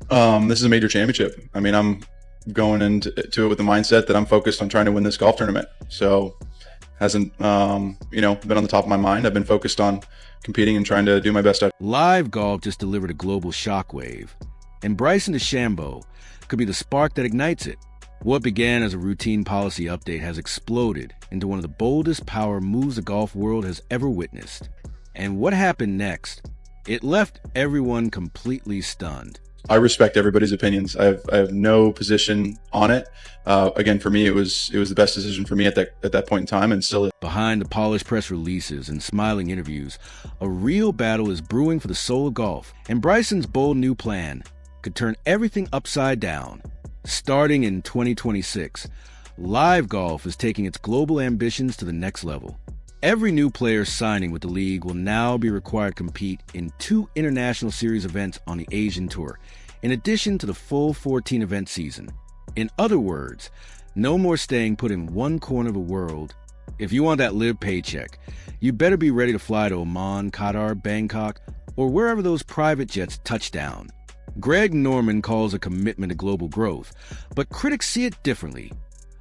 This is a major championship. I mean, I'm going into it with the mindset that I'm focused on trying to win this golf tournament. So hasn't, been on the top of my mind. I've been focused on competing and trying to do my best. LIV Golf just delivered a global shockwave, and Bryson DeChambeau could be the spark that ignites it. What began as a routine policy update has exploded into one of the boldest power moves the golf world has ever witnessed. And what happened next? It left everyone completely stunned. I respect everybody's opinions. I have no position on it. Again, for me, it was the best decision for me at that point in time, and still. Behind the polished press releases and smiling interviews, a real battle is brewing for the soul of golf, and Bryson's bold new plan could turn everything upside down. Starting in 2026, LIV Golf is taking its global ambitions to the next level. Every new player signing with the league will now be required to compete in 2 international series events on the Asian Tour, in addition to the full 14-event season. In other words, no more staying put in one corner of the world. If you want that LIV paycheck, you better be ready to fly to Oman, Qatar, Bangkok, or wherever those private jets touch down. Greg Norman calls a commitment to global growth, but critics see it differently.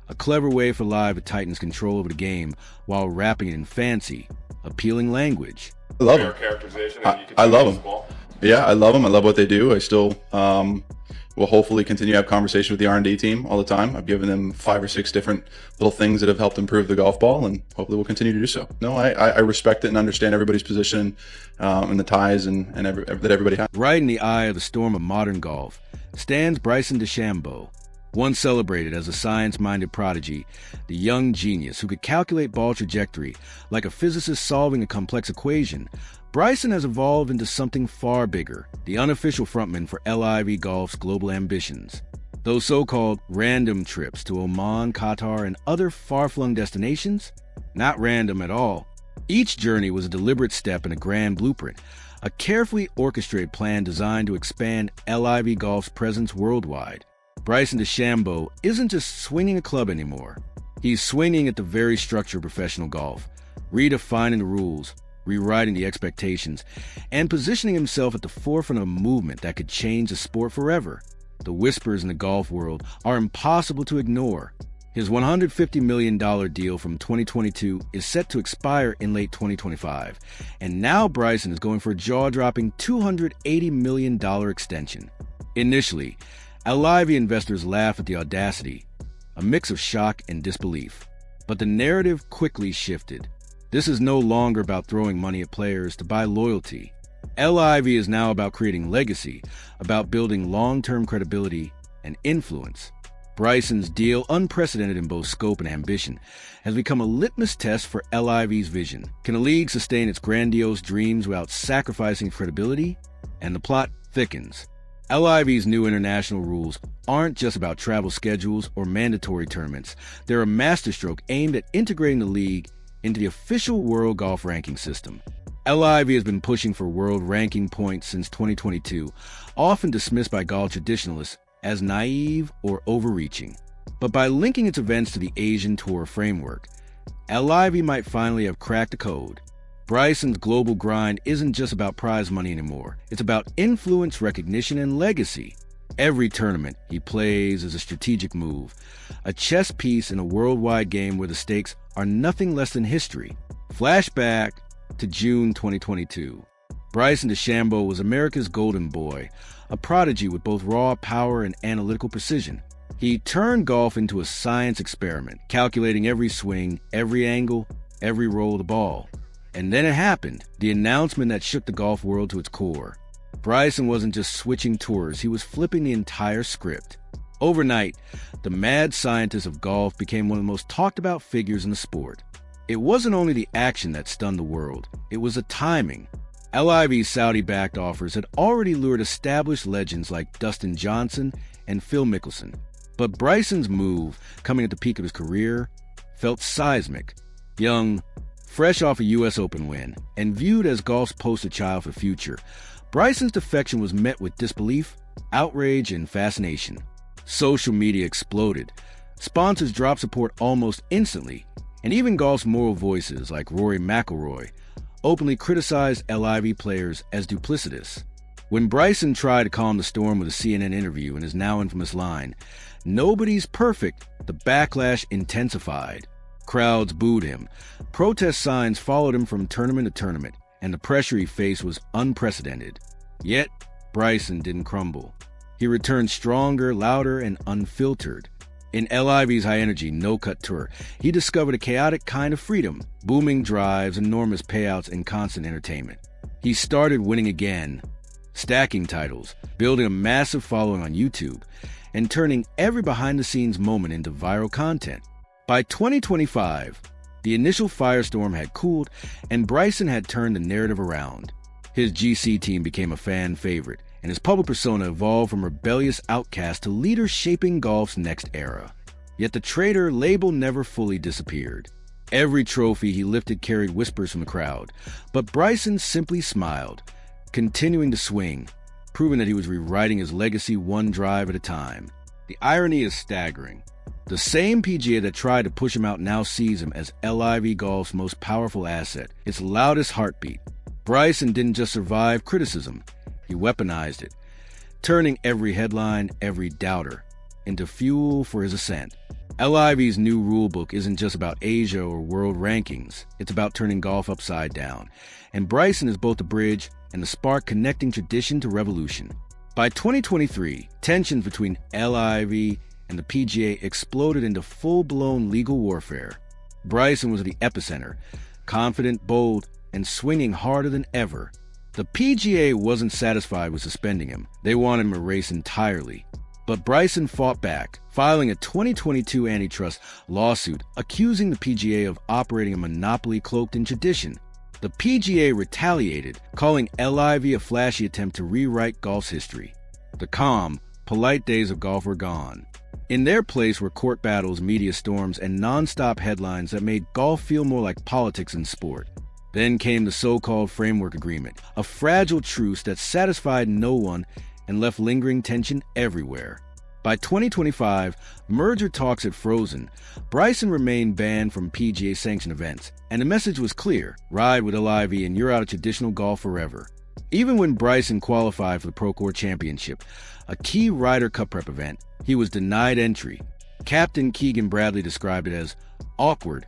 A clever way for LIV to tighten its control over the game while wrapping it in fancy, appealing language. I love them. I love them. Yeah, I love them. I love what they do. I still will hopefully continue to have conversations with the R&D team all the time. I've given them 5 or 6 different little things that have helped improve the golf ball, and hopefully we'll continue to do so. No, I respect it and understand everybody's position and the ties that everybody has. Right in the eye of the storm of modern golf stands Bryson DeChambeau, once celebrated as a science-minded prodigy, the young genius who could calculate ball trajectory like a physicist solving a complex equation. Bryson has evolved into something far bigger, the unofficial frontman for LIV Golf's global ambitions. Those so-called random trips to Oman, Qatar, and other far-flung destinations? Not random at all. Each journey was a deliberate step in a grand blueprint, a carefully orchestrated plan designed to expand LIV Golf's presence worldwide. Bryson DeChambeau isn't just swinging a club anymore. He's swinging at the very structure of professional golf, redefining the rules, rewriting the expectations, and positioning himself at the forefront of a movement that could change the sport forever. The whispers in the golf world are impossible to ignore. His $150 million deal from 2022 is set to expire in late 2025, and now Bryson is going for a jaw-dropping $280 million extension. Initially, LIV investors laugh at the audacity, a mix of shock and disbelief. But the narrative quickly shifted. This is no longer about throwing money at players to buy loyalty. LIV is now about creating legacy, about building long-term credibility and influence. Bryson's deal, unprecedented in both scope and ambition, has become a litmus test for LIV's vision. Can a league sustain its grandiose dreams without sacrificing credibility? And the plot thickens. LIV's new international rules aren't just about travel schedules or mandatory tournaments. They're a masterstroke aimed at integrating the league into the official world golf ranking system. LIV has been pushing for world ranking points since 2022, often dismissed by golf traditionalists as naive or overreaching. But by linking its events to the Asian Tour framework, LIV might finally have cracked the code. Bryson's global grind isn't just about prize money anymore. It's about influence, recognition, and legacy. Every tournament he plays is a strategic move, a chess piece in a worldwide game where the stakes are nothing less than history. Flashback to June 2022. Bryson DeChambeau was America's golden boy, a prodigy with both raw power and analytical precision. He turned golf into a science experiment, calculating every swing, every angle, every roll of the ball. And then it happened, the announcement that shook the golf world to its core. Bryson wasn't just switching tours, he was flipping the entire script. Overnight, the mad scientist of golf became one of the most talked about figures in the sport. It wasn't only the action that stunned the world, it was the timing. LIV's Saudi-backed offers had already lured established legends like Dustin Johnson and Phil Mickelson. But Bryson's move, coming at the peak of his career, felt seismic. Young, fresh off a U.S. Open win, and viewed as golf's poster child for future, Bryson's defection was met with disbelief, outrage, and fascination. Social media exploded. Sponsors dropped support almost instantly, and even golf's moral voices like Rory McIlroy openly criticized LIV players as duplicitous. When Bryson tried to calm the storm with a CNN interview in his now infamous line, "Nobody's perfect," the backlash intensified. Crowds booed him. Protest signs followed him from tournament to tournament, and the pressure he faced was unprecedented. Yet, Bryson didn't crumble. He returned stronger, louder, and unfiltered. In LIV's high-energy, no-cut tour, he discovered a chaotic kind of freedom, booming drives, enormous payouts, and constant entertainment. He started winning again, stacking titles, building a massive following on YouTube, and turning every behind-the-scenes moment into viral content. By 2025, the initial firestorm had cooled, and Bryson had turned the narrative around. His GC team became a fan favorite, and his public persona evolved from rebellious outcast to leader shaping golf's next era. Yet the traitor label never fully disappeared. Every trophy he lifted carried whispers from the crowd, but Bryson simply smiled, continuing to swing, proving that he was rewriting his legacy one drive at a time. The irony is staggering. The same PGA that tried to push him out now sees him as LIV Golf's most powerful asset, its loudest heartbeat. Bryson didn't just survive criticism, he weaponized it, turning every headline, every doubter, into fuel for his ascent. LIV's new rulebook isn't just about Asia or world rankings, it's about turning golf upside down. And Bryson is both the bridge and the spark connecting tradition to revolution. By 2023, tensions between LIV and the PGA exploded into full-blown legal warfare. Bryson was at the epicenter, confident, bold, and swinging harder than ever. The PGA wasn't satisfied with suspending him. They wanted him erased entirely. But Bryson fought back, filing a 2022 antitrust lawsuit accusing the PGA of operating a monopoly cloaked in tradition. The PGA retaliated, calling LIV a flashy attempt to rewrite golf's history. The calm, polite days of golf were gone. In their place were court battles, media storms, and non-stop headlines that made golf feel more like politics than sport. Then came the so-called Framework Agreement, a fragile truce that satisfied no one and left lingering tension everywhere. By 2025, merger talks had frozen. Bryson remained banned from PGA-sanctioned events, and the message was clear: ride with LIV and you're out of traditional golf forever. Even when Bryson qualified for the Procore Championship, a key Ryder Cup prep event, he was denied entry. Captain Keegan Bradley described it as awkward,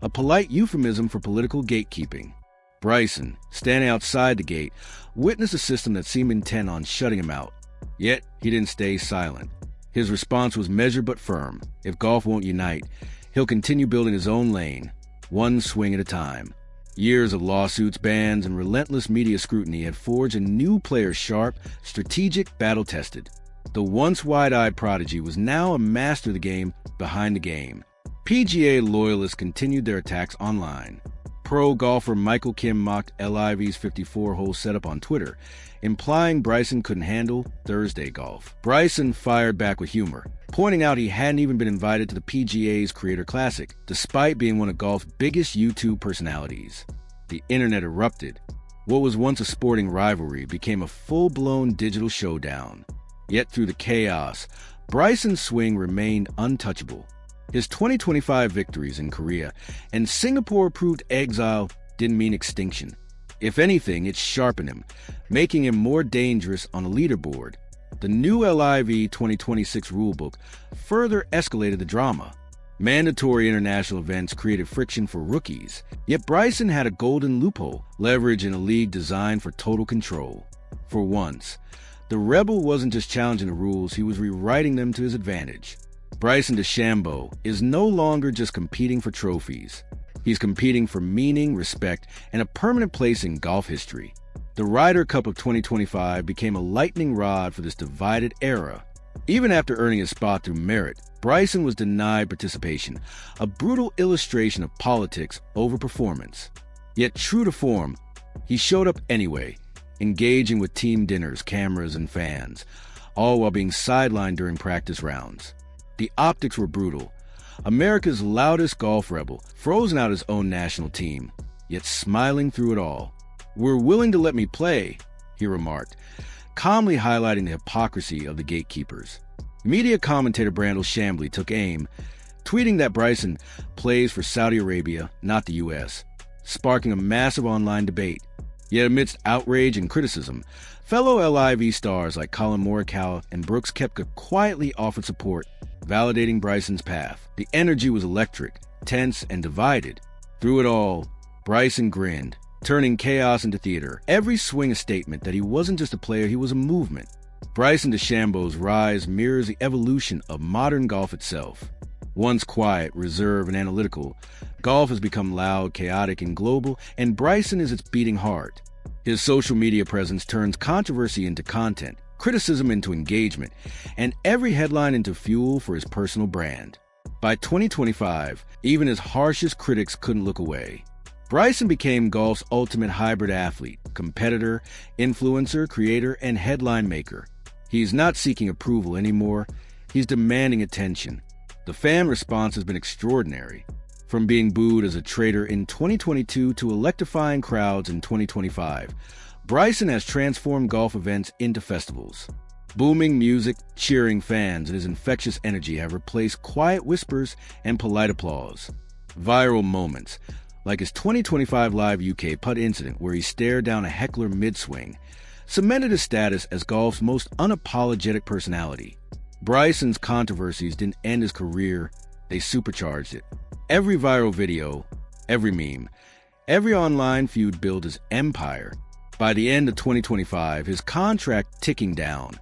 a polite euphemism for political gatekeeping. Bryson, standing outside the gate, witnessed a system that seemed intent on shutting him out. Yet, he didn't stay silent. His response was measured but firm. If golf won't unite, he'll continue building his own lane, one swing at a time. Years of lawsuits, bans, and relentless media scrutiny had forged a new player sharp, strategic, battle-tested. The once wide-eyed prodigy was now a master of the game behind the game. PGA loyalists continued their attacks online. Pro golfer Michael Kim mocked LIV's 54-hole setup on Twitter, implying Bryson couldn't handle Thursday golf. Bryson fired back with humor, pointing out he hadn't even been invited to the PGA's Creator Classic, despite being one of golf's biggest YouTube personalities. The internet erupted. What was once a sporting rivalry became a full-blown digital showdown. Yet through the chaos, Bryson's swing remained untouchable. His 2025 victories in Korea and Singapore-approved exile didn't mean extinction. If anything, it sharpened him, making him more dangerous on a leaderboard. The new LIV 2026 rulebook further escalated the drama. Mandatory international events created friction for rookies, yet Bryson had a golden loophole, leverage in a league designed for total control. For once, the rebel wasn't just challenging the rules, he was rewriting them to his advantage. Bryson DeChambeau is no longer just competing for trophies. He's competing for meaning, respect, and a permanent place in golf history. The Ryder Cup of 2025 became a lightning rod for this divided era. Even after earning his spot through merit, Bryson was denied participation, a brutal illustration of politics over performance. Yet true to form, he showed up anyway, engaging with team dinners, cameras, and fans, all while being sidelined during practice rounds. The optics were brutal. America's loudest golf rebel, frozen out his own national team, yet smiling through it all. "We're willing to let me play," he remarked, calmly highlighting the hypocrisy of the gatekeepers. Media commentator Brandel Chambly took aim, tweeting that Bryson plays for Saudi Arabia, not the U.S., sparking a massive online debate. Yet amidst outrage and criticism, fellow LIV stars like Colin Morikawa and Brooks Koepka quietly offered support, validating Bryson's path. The energy was electric, tense, and divided. Through it all, Bryson grinned, turning chaos into theater. Every swing a statement that he wasn't just a player, he was a movement. Bryson DeChambeau's rise mirrors the evolution of modern golf itself. Once quiet, reserved, and analytical, golf has become loud, chaotic, and global, and Bryson is its beating heart. His social media presence turns controversy into content, criticism into engagement, and every headline into fuel for his personal brand. By 2025, even his harshest critics couldn't look away. Bryson became golf's ultimate hybrid athlete, competitor, influencer, creator, and headline maker. He's not seeking approval anymore, he's demanding attention. The fan response has been extraordinary, from being booed as a traitor in 2022 to electrifying crowds in 2025. Bryson has transformed golf events into festivals. Booming music, cheering fans, and his infectious energy have replaced quiet whispers and polite applause. Viral moments, like his 2025 LIV UK putt incident where he stared down a heckler mid-swing, cemented his status as golf's most unapologetic personality. Bryson's controversies didn't end his career, they supercharged it. Every viral video, every meme, every online feud built his empire. By the end of 2025, his contract ticking down,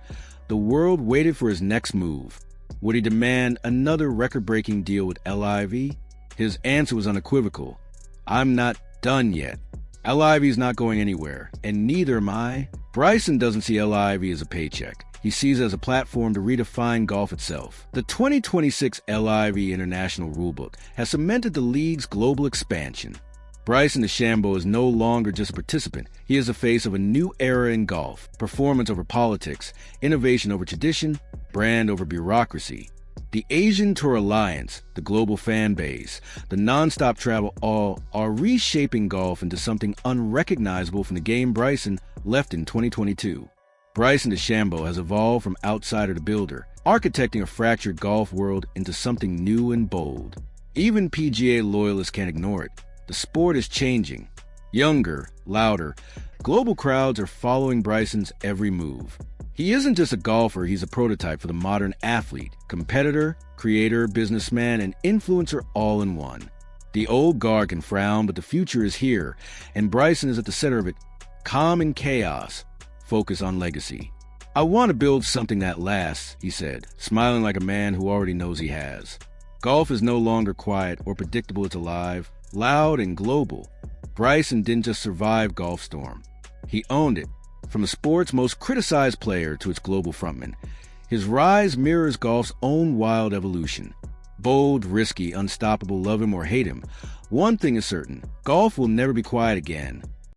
the world waited for his next move. Would he demand another record-breaking deal with LIV? His answer was unequivocal. I'm not done yet. LIV's not going anywhere, and neither am I. Bryson doesn't see LIV as a paycheck. He sees it as a platform to redefine golf itself. The 2026 LIV International Rulebook has cemented the league's global expansion. Bryson DeChambeau is no longer just a participant. He is the face of a new era in golf. Performance over politics, innovation over tradition, brand over bureaucracy. The Asian Tour Alliance, the global fan base, the non-stop travel all are reshaping golf into something unrecognizable from the game Bryson left in 2022. Bryson DeChambeau has evolved from outsider to builder, architecting a fractured golf world into something new and bold. Even PGA loyalists can't ignore it. The sport is changing. Younger, louder, global crowds are following Bryson's every move. He isn't just a golfer, he's a prototype for the modern athlete, competitor, creator, businessman, and influencer all in one. The old guard can frown, but the future is here, and Bryson is at the center of it. Calm in chaos, focus on legacy. I want to build something that lasts, he said, smiling like a man who already knows he has. Golf is no longer quiet or predictable, it's alive, loud, and global. Bryson didn't just survive Golf Storm. He owned it. From the sport's most criticized player to its global frontman, his rise mirrors golf's own wild evolution. Bold, risky, unstoppable, love him or hate him, one thing is certain, golf will never be quiet again.